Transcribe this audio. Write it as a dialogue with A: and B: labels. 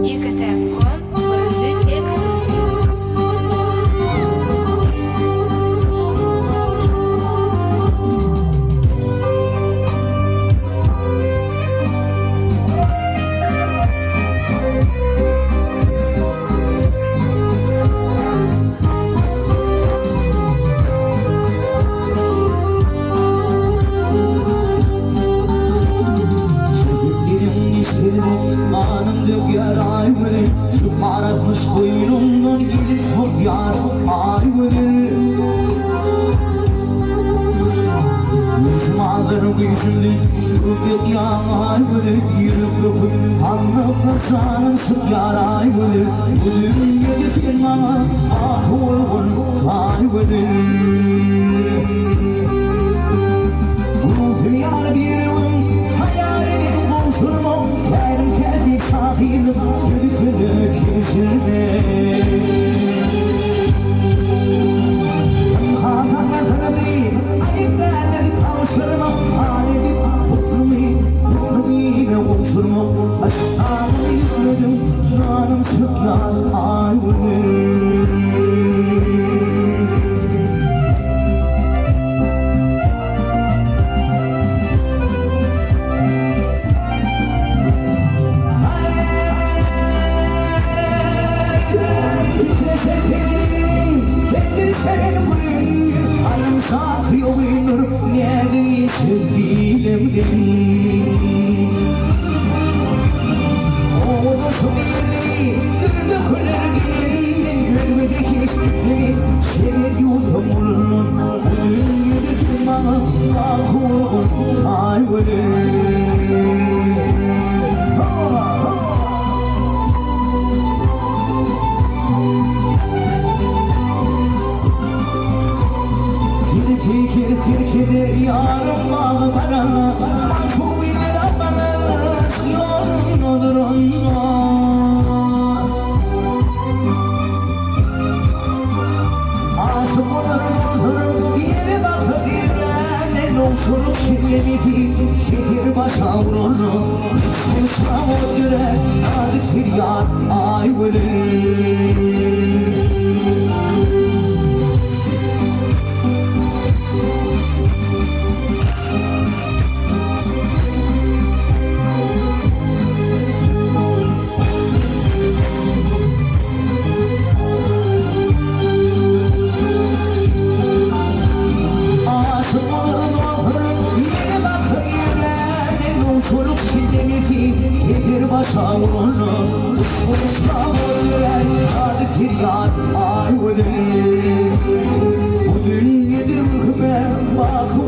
A: Ekatem.com birinchi eksklyuziv.
B: Anım döker ay güdür Şu aratmış koynumdan gelip sok yar ay güdür Müslümandır yüzümdün Şükür yan ay güdür Yürüp öpüp anlıp kırsanım sık yar ay güdür Güdür gelip bana ah olgun tay güdür Ruhum yar bir hayalini konuşurmam Yerim kendi sahibim Südükülük yüzüne Hatanlarım değil Ayıp derleri tavşırmam Halidip Mutlu ile konuşurmam Aşklarını yükledim Canım sıklar ayrılır Sakıyor uyunur Nerede sevgilimden Oğluşum yerli Dırdı kuler gelirinden Gölmedeki istikleri Sever yutamurun Bugün yüzüm bana Bakul ay Fikir terk eder yarım bağlı paranla Şu iler ablalar yolunadır onlar Aşık olur olur yere bakıp yüreğine Nokşuluk şirlemeti şehir başa vurur Sırsa o yürek adık bir yar ay güdür Çoluk şiddemeti gelir başa vurur Uçmuşta o yürek adı firyat ay güdür Bugün yedim hükme bakım